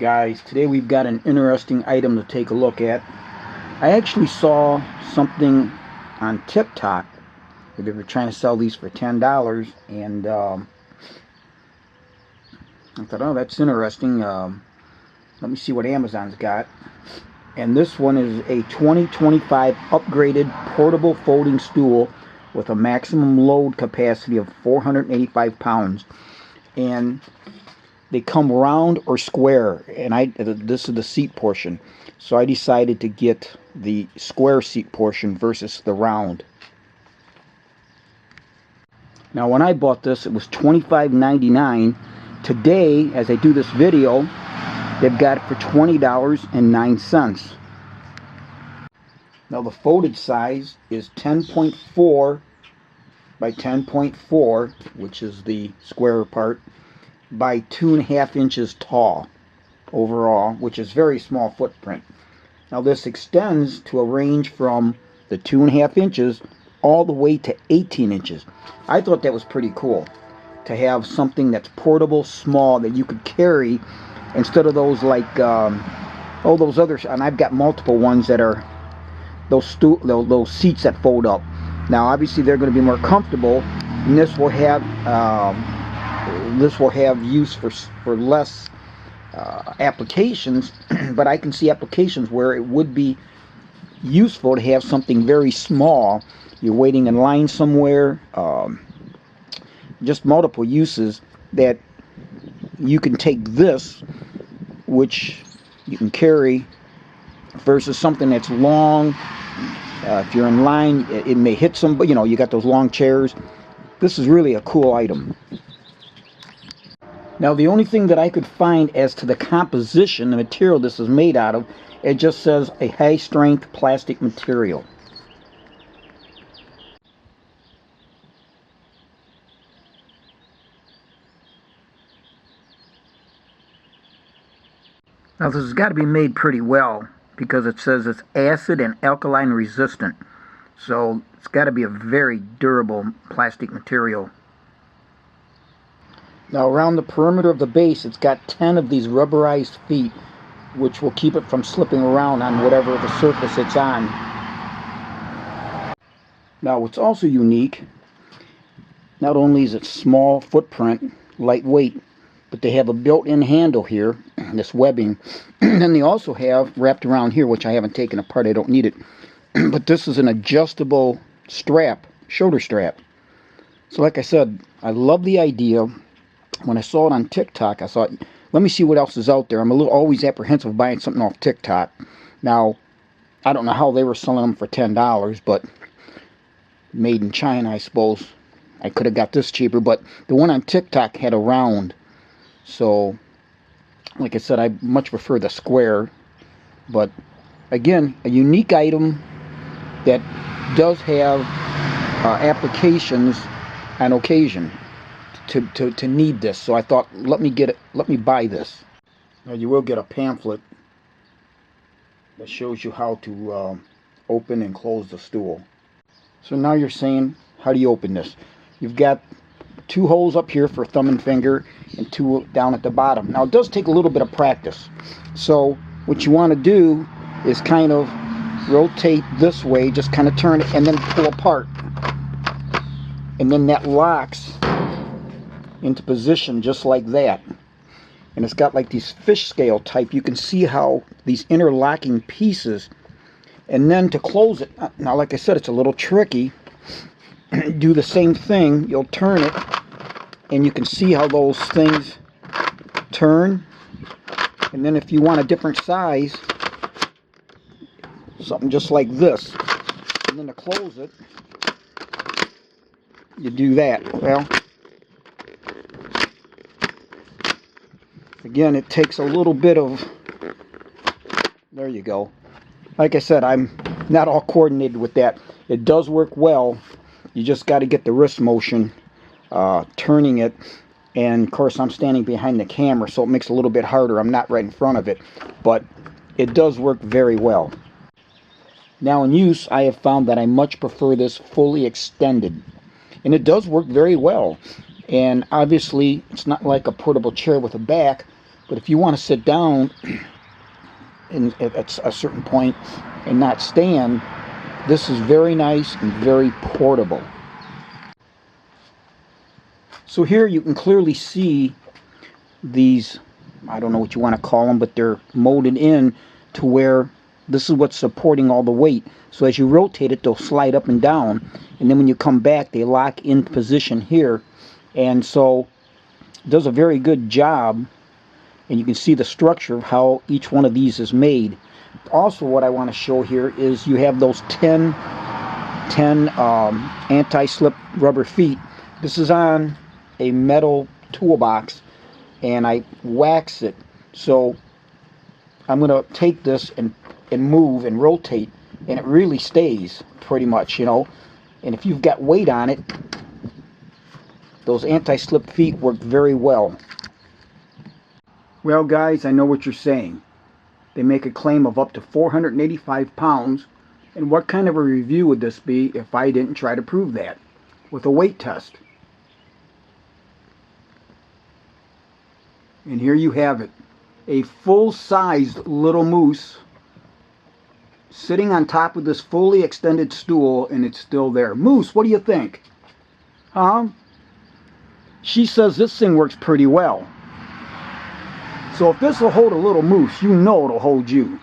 Guys, today we've got an interesting item to take a look at. I actually saw something on TikTok where they were trying to sell these for $10, and I thought, oh, that's interesting. Let me see what Amazon's got. And this one is a 2025 upgraded portable folding stool with a maximum load capacity of 485 pounds. And they come round or square, and this is the seat portion, so I decided to get the square seat portion versus the round. Now when I bought this, it was $25.99. Today, as I do this video, they've got it for $20.09. Now the folded size is 10.4 by 10.4, which is the square part, by 2.5 inches tall overall, which is very small footprint. Now this extends to a range from the 2.5 inches all the way to 18 inches. I thought that was pretty cool to have something that's portable, small, that you could carry instead of those like those others. And I've got multiple ones that are those seats that fold up. Now obviously they're going to be more comfortable, and this will have use for less applications, but I can see applications where it would be useful to have something very small. You're waiting in line somewhere, just multiple uses that you can take this, which you can carry, versus something that's long. If you're in line, it may hit somebody. You got those long chairs. This is really a cool item. Now the only thing that I could find as to the composition, the material this is made out of, it just says a high strength plastic material. Now this has got to be made pretty well, because it says it's acid and alkaline resistant. So it's got to be a very durable plastic material. Now around the perimeter of the base, it's got 10 of these rubberized feet, which will keep it from slipping around on whatever the surface it's on. Now what's also unique, not only is it small footprint, lightweight, but they have a built-in handle here, this webbing. And then they also have wrapped around here, which I haven't taken apart, I don't need it, but this is an adjustable strap, shoulder strap. So like I said, I love the idea. When I saw it on TikTok, I thought, let me see what else is out there. I'm always apprehensive of buying something off TikTok. Now, I don't know how they were selling them for $10, but made in China, I suppose. I could have got this cheaper, but the one on TikTok had a round. So, like I said, I much prefer the square. But, again, a unique item that does have applications on occasion. To need this, so I thought, let me buy this. Now you will get a pamphlet that shows you how to open and close the stool. So now you're saying, how do you open this? You've got 2 holes up here for thumb and finger, and 2 down at the bottom. Now it does take a little bit of practice, so what you want to do is kind of rotate this way, just kind of turn it and then pull apart, and then that locks into position just like that. And it's got like these fish scale type. You can see how these interlocking pieces. And then to close it, now like I said, it's a little tricky. Do the same thing. You'll turn it, and you can see how those things turn. And then if you want a different size, something just like this, and then to close it, you do that. Well, again, it takes a little bit of, there you go. Like I said, I'm not all coordinated with that. It does work well. You just got to get the wrist motion, turning it. And of course, I'm standing behind the camera, so it makes it a little bit harder. I'm not right in front of it, but it does work very well. Now in use, I have found that I much prefer this fully extended. And it does work very well. And obviously, it's not like a portable chair with a back, But if you want to sit down at a certain point and not stand, this is very nice and very portable. So here you can clearly see these, I don't know what you want to call them, but they're molded in to where this is what's supporting all the weight. So as you rotate it, they'll slide up and down, and then when you come back, they lock in position here. And so it does a very good job, and you can see the structure of how each one of these is made. Also, what I want to show here is you have those 10 anti-slip rubber feet. This is on a metal toolbox, and I wax it. So I'm going to take this and move and rotate, and it really stays pretty much, you know. And if you've got weight on it, those anti-slip feet work very well. Well, guys, I know what you're saying. They make a claim of up to 485 pounds, and what kind of a review would this be if I didn't try to prove that with a weight test? And here you have it, a full-sized little moose sitting on top of this fully extended stool, and it's still there. Moose, what do you think? Huh? She says this thing works pretty well. So if this will hold a little moose, you know it'll hold you.